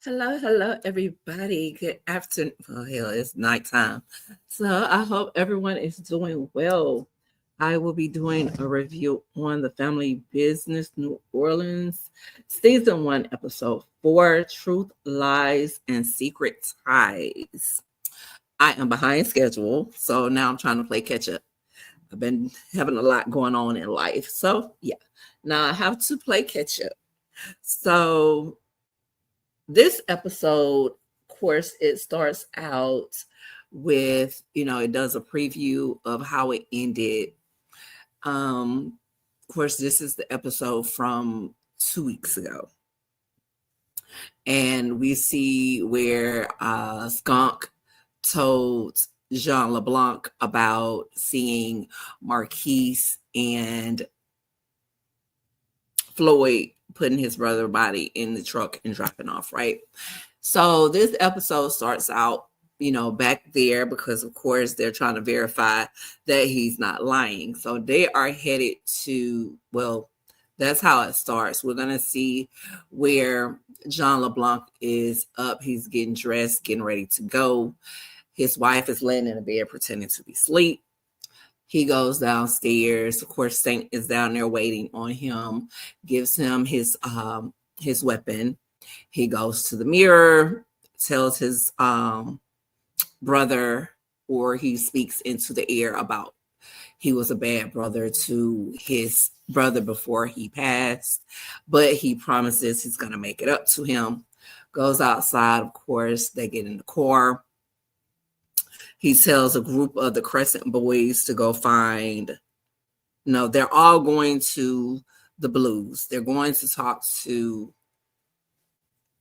Hello, everybody. Good afternoon. Oh, hell, it's nighttime. So I hope everyone is doing well. I will be doing a review on the Family Business New Orleans Season 1, Episode 4, Truth, Lies, and Secret Ties. I am behind schedule, so now I'm trying to play catch up. I've been having a lot going on in life. So, yeah, now I have to play catch up. So, this episode, of course, it starts out with, it does a preview of how it ended. Of course, this is the episode from 2 weeks ago. And we see where Skunk told Jean LeBlanc about seeing Marquise and Floyd putting his brother's body in the truck and dropping off, right? So this episode starts out, back there because, of course, they're trying to verify that he's not lying. So they are headed to, well, that's how it starts. We're going to see where Jean LeBlanc is up. He's getting dressed, getting ready to go. His wife is laying in the bed pretending to be asleep. He goes downstairs. Of course, Saint is down there waiting on him, gives him his weapon. He goes to the mirror, tells his brother, or he speaks into the air about he was a bad brother to his brother before he passed, but he promises he's going to make it up to him. Goes outside, of course, they get in the car. He tells a group of the Crescent Boys to go find, they're all going to the Blues. They're going to talk to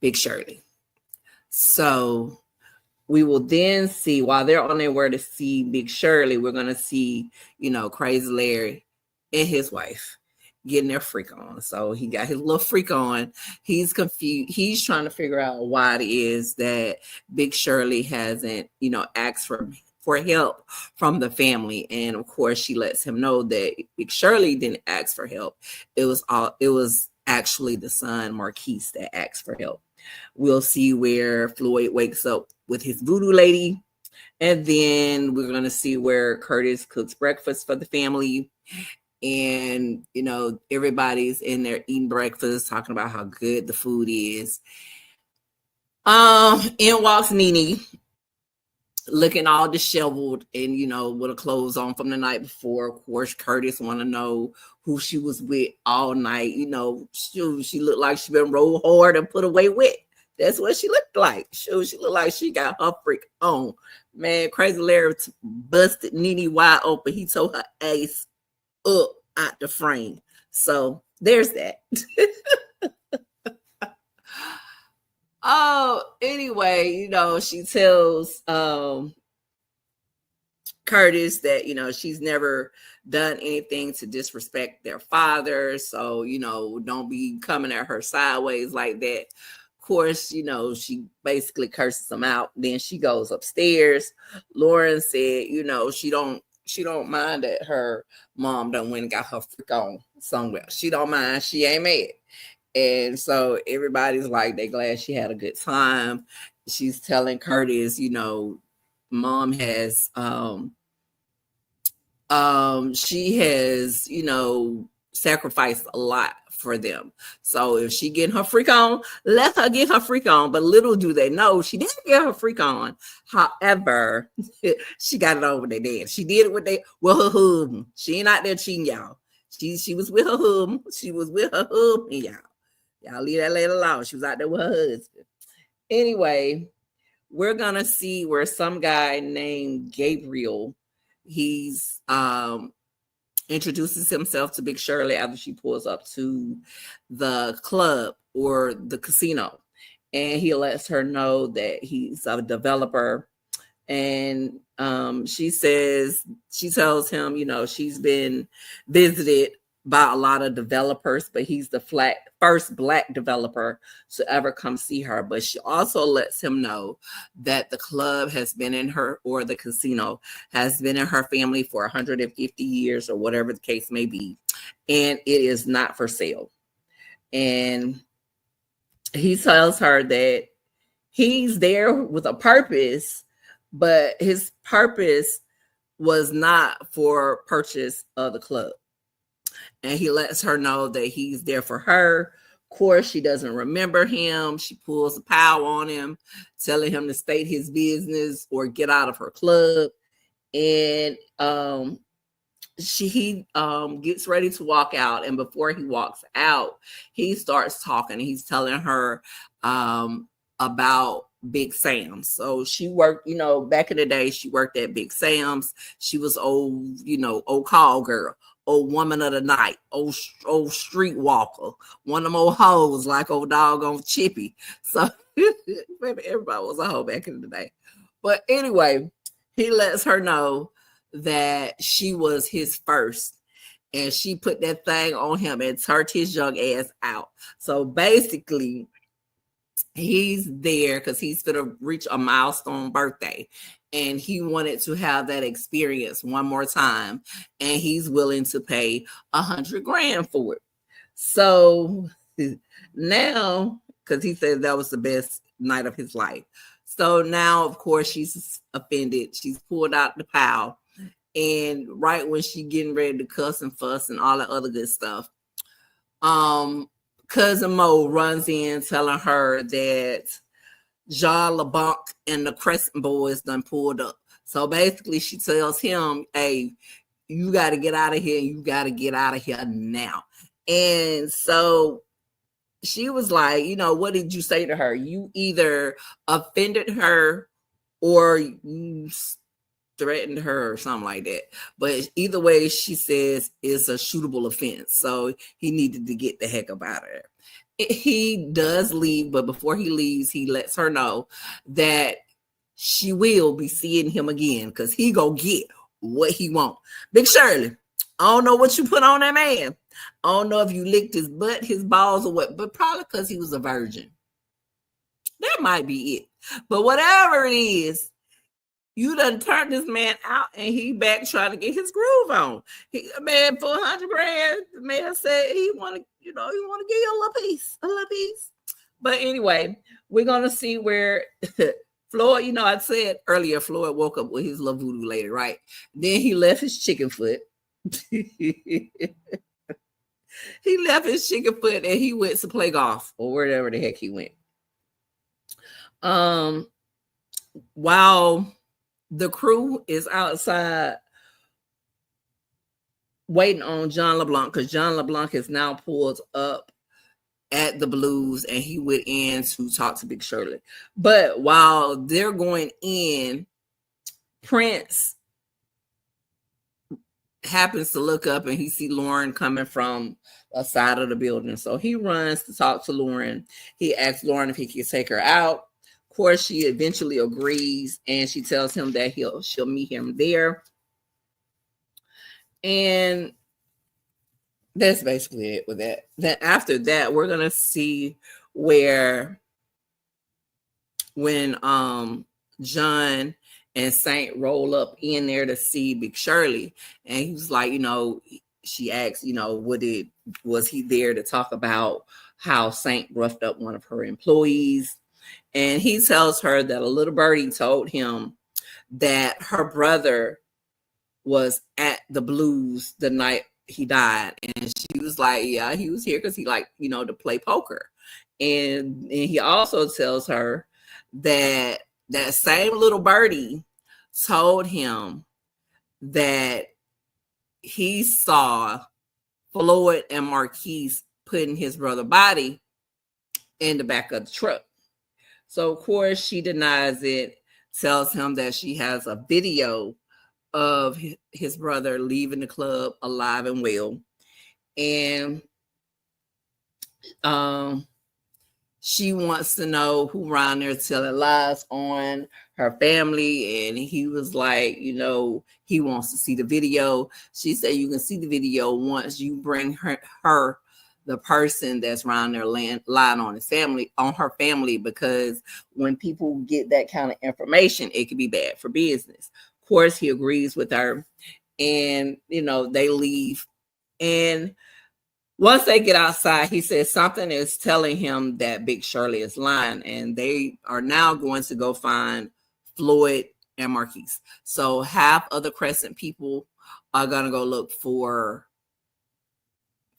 Big Shirley. So we will then see, while they're on their way to see Big Shirley, we're going to see, Crazy Larry and his wife getting their freak on. So he got his little freak on. He's confused. He's trying to figure out why it is that Big Shirley hasn't, asked for help from the family. And of course, she lets him know that Big Shirley didn't ask for help. It was actually the son, Marquise, that asked for help. We'll see where Floyd wakes up with his voodoo lady. And then we're going to see where Curtis cooks breakfast for the family. And, everybody's in there eating breakfast, talking about how good the food is. In walks Nene, looking all disheveled and, with her clothes on from the night before. Of course, Curtis want to know who she was with all night. She looked like she been rolled hard and put away with. That's what she looked like. She looked like she got her freak on. Man, Crazy Larry busted Nene wide open. He told her ace up out the frame. So there's that. Anyway, she tells Curtis that, she's never done anything to disrespect their father. So, don't be coming at her sideways like that. Of course, she basically curses him out. Then she goes upstairs. Lauren said, she don't mind that her mom done went and got her freak on somewhere. She don't mind. She ain't mad. And so everybody's like, they glad she had a good time. She's telling Curtis, mom has, she has, sacrificed a lot for them. So if she getting her freak on, let her get her freak on. But little do they know, she didn't get her freak on. However, she got it over there. Dad. She did it with her husband. She ain't out there cheating, y'all. She was with her husband. She was with her husband, y'all. Y'all leave that lady alone. She was out there with her husband. Anyway, we're gonna see where some guy named Gabriel, he's introduces himself to Big Shirley after she pulls up to the club or the casino. And he lets her know that he's a developer. And she tells him, she's been visited by a lot of developers, but he's the first Black developer to ever come see her. But she also lets him know that the club has been in her, or the casino has been in her family for 150 years or whatever the case may be. And it is not for sale. And he tells her that he's there with a purpose, but his purpose was not for purchase of the club. And he lets her know that he's there for her. Of course, she doesn't remember him. She pulls a pow on him, telling him to state his business or get out of her club. And he gets ready to walk out, and before he walks out, he starts talking. He's telling her about Big Sam's. So she worked, back in the day, she worked at Big Sam's. She was old call girl, old woman of the night, old street walker, one of them old hoes like old doggone Chippy. So everybody was a hoe back in the day. But anyway, he lets her know that she was his first, and she put that thing on him and turned his young ass out. So basically, he's there because he's gonna reach a milestone birthday, and he wanted to have that experience one more time, and he's willing to pay $100 grand for it. So now, because he said that was the best night of his life. So now, of course, she's offended. She's pulled out the pile. And right when she getting ready to cuss and fuss and all that other good stuff, Cousin Mo runs in telling her that Jean LeBlanc and the Crescent Boys done pulled up. So basically she tells him, hey, you got to get out of here. You got to get out of here now. And so she was like, what did you say to her? You either offended her or you threatened her or something like that. But either way, she says it's a shootable offense. So he needed to get the heck up out of there. He does leave, but before he leaves, he lets her know that she will be seeing him again because he go get what he want. Big Shirley, I don't know what you put on that man. I don't know if you licked his butt, his balls, or what, but probably because he was a virgin. That might be it. But whatever it is, you done turned this man out, and he back trying to get his groove on. Man, for $100 grand, the man said he want to, he want to give you a little piece. But anyway, we're gonna see where Floyd. I said earlier, Floyd woke up with his little voodoo lady, right? Then he left his chicken foot. He left his chicken foot, and he went to play golf or wherever the heck he went. While the crew is outside waiting on John LeBlanc, because John LeBlanc has now pulled up at the Blues, and he went in to talk to Big Shirley. But while they're going in, Prince happens to look up, and he see Lauren coming from a side of the building. So he runs to talk to Lauren. He asks Lauren if he can take her out. Of course, she eventually agrees, and she tells him that she'll meet him there. And that's basically it with that. Then after that, we're gonna see when John and Saint roll up in there to see Big Shirley, and he was like, she asked, was he there to talk about how Saint roughed up one of her employees? And he tells her that a little birdie told him that her brother was at the Blues the night he died. And she was like, yeah, he was here because he liked, to play poker. And he also tells her that same little birdie told him that he saw Floyd and Marquise putting his brother's body in the back of the truck. So, of course, she denies it, tells him that she has a video of his brother leaving the club alive and well. And she wants to know who around there telling lies on her family. And he was like, he wants to see the video. She said, you can see the video once you bring her the person that's around there lying on her family, because when people get that kind of information, it could be bad for business. Of course, he agrees with her, and they leave. And Once they get outside, he says something is telling him that Big Shirley is lying, and they are now going to go find Floyd and Marquise. So half of the Crescent people are going to go look for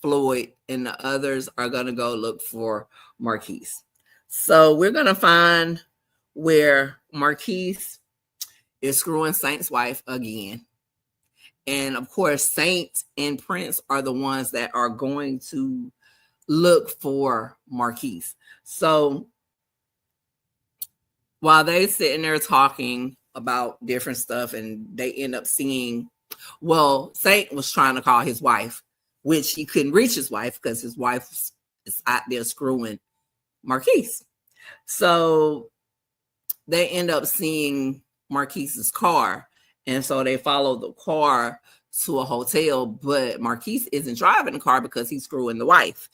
Floyd, and the others are going to go look for Marquise. So we're going to find where Marquise is screwing Saint's wife again. And of course, Saint and Prince are the ones that are going to look for Marquise. So while they sitting there talking about different stuff, and they end up seeing, well, Saint was trying to call his wife, which he couldn't reach his wife because his wife is out there screwing Marquise. So they end up seeing Marquise's car. And so they follow the car to a hotel, but Marquise isn't driving the car because he's screwing the wife.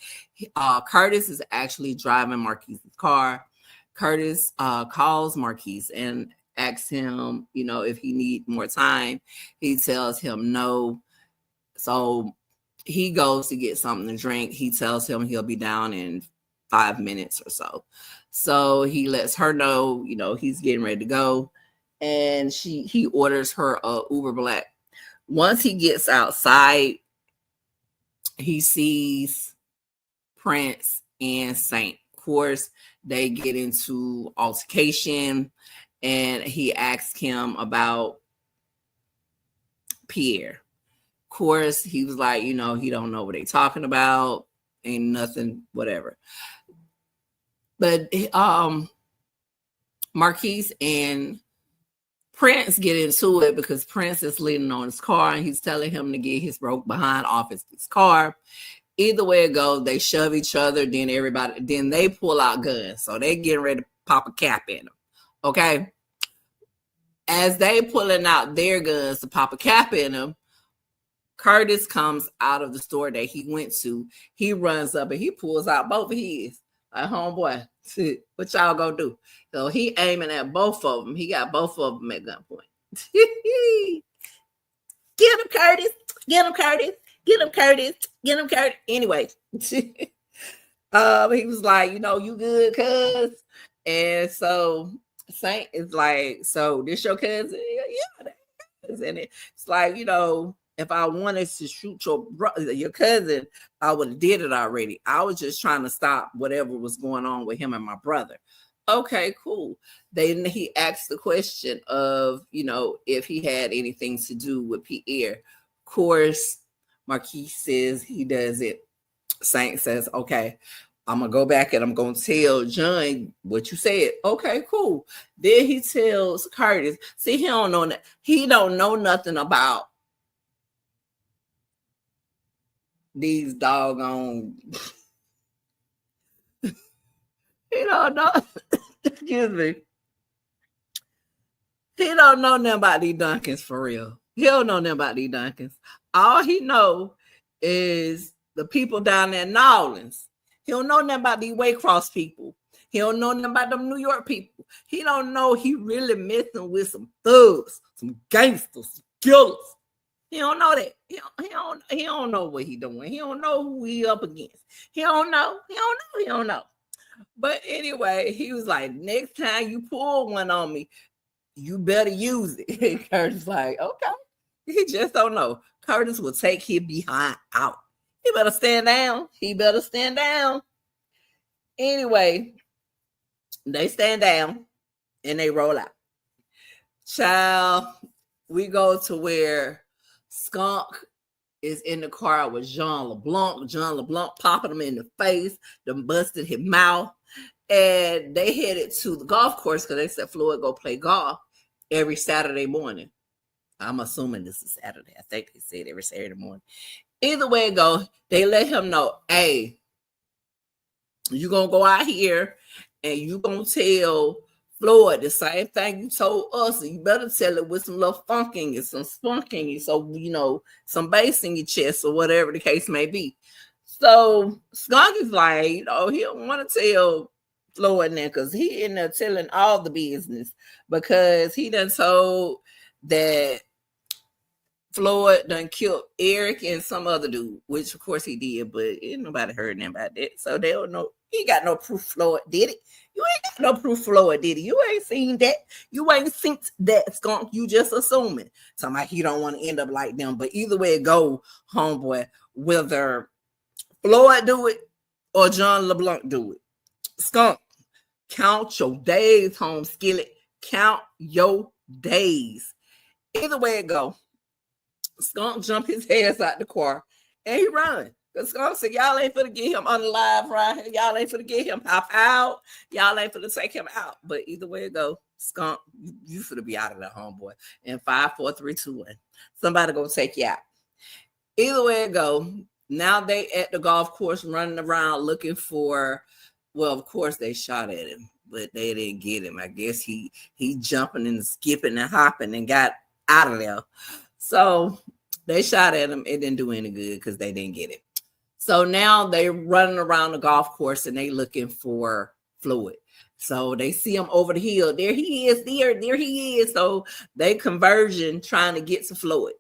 Curtis is actually driving Marquise's car. Curtis calls Marquise and asks him, if he needs more time. He tells him no. So he goes to get something to drink. He tells him he'll be down in 5 minutes or so. So he lets her know, he's getting ready to go. And he orders her a Uber Black. Once he gets outside, he sees Prince and Saint. Of course, they get into altercation, and he asks him about Pierre. Of course, he was like, he don't know what they're talking about, ain't nothing, whatever. But Marquise and Prince get into it because Prince is leaning on his car, and he's telling him to get his broke behind off his car. Either way it goes, they shove each other. Then they pull out guns. So they getting ready to pop a cap in them. Okay. As they pulling out their guns to pop a cap in them, Curtis comes out of the store that he went to. He runs up and he pulls out both of his. Like, homeboy, what y'all gonna do? So he aiming at both of them. He got both of them at gunpoint. Get him, Curtis. Get him, Curtis. Get him, Curtis. Get him, Curtis. Anyway, he was like, you good, cuz? And so Saint is like, so this your cousin? Yeah, that is. And it's like, if I wanted to shoot your cousin, I would have did it already. I was just trying to stop whatever was going on with him and my brother. Okay, cool. Then he asked the question of, if he had anything to do with Pierre. Of course, Marquise says he doesn't. Saint says, okay, I'm going to go back and I'm going to tell John what you said. Okay, cool. Then he tells Curtis. See, he don't know that. He don't know nothing about these doggone, he don't know. Excuse me. He don't know nothing about these Duncans for real. He don't know nothing about these Duncans. All he know is the people down there in New Orleans. He don't know nothing about these Waycross people. He don't know nothing about them New York people. He don't know he really messing with some thugs, some gangsters, some killers. He don't know that. He don't know what he doing. He don't know who he up against. He don't know. But anyway, he was like, next time you pull one on me, you better use it. And Curtis like, okay. He just don't know. Curtis will take his behind out. He better stand down. Anyway, they stand down and they roll out. Child, we go to where Skunk is in the car with Jean LeBlanc. Jean LeBlanc popping him in the face, them busted his mouth. And they headed to the golf course because they said Floyd go play golf every Saturday morning. I'm assuming this is Saturday. I think they said every Saturday morning. Either way it goes, they let him know, hey, you going to go out here and you going to tell Floyd the same thing you told us. And you better tell it with some little funking and some spunking, so, some bass in your chest or whatever the case may be. So Skunk is like, he don't want to tell Floyd now because he ended up telling all the business because he done told that Floyd done killed Eric and some other dude, which of course he did, but ain't nobody heard nothing about that. So they don't know. He got no proof Floyd did it. You ain't got no proof Floyd did it. You ain't seen that. You ain't seen that skunk. You just assuming. Somebody he don't want to end up like them. But either way it go, homeboy, whether Floyd do it or John LeBlanc do it. Skunk, count your days, home skillet. Count your days. Either way it go. Skunk jump his ass out the car and he run. Because Skunk said, y'all ain't finna get him unalive right here. Y'all ain't finna get him pop out. Y'all ain't finna take him out. But either way it go, Skunk, you finna be out of there, homeboy. In 5, 4, 3, 2, 1. Somebody gonna take you out. Either way it go, now they at the golf course running around looking for, well, of course they shot at him, but they didn't get him. I guess he jumping and skipping and hopping and got out of there. So they shot at him. It didn't do any good because they didn't get it. So now they're running around the golf course and they looking for Floyd. So they see him over the hill. There he is. There he is. So they conversion trying to get to Floyd.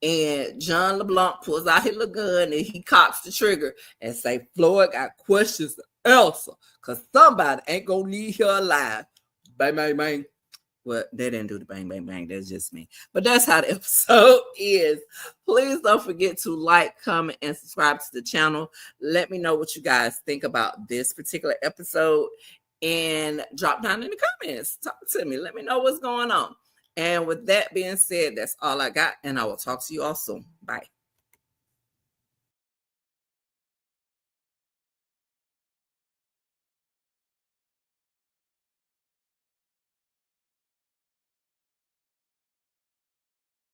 And John LeBlanc pulls out his little gun and he cocks the trigger and say, Floyd got questions to answer because somebody ain't going to leave here alive. Bang, bang, bang. Well, they didn't do the bang, bang, bang. That's just me. But that's how the episode is. Please don't forget to like, comment, and subscribe to the channel. Let me know what you guys think about this particular episode. And drop down in the comments. Talk to me. Let me know what's going on. And with that being said, that's all I got. And I will talk to you all soon. Bye.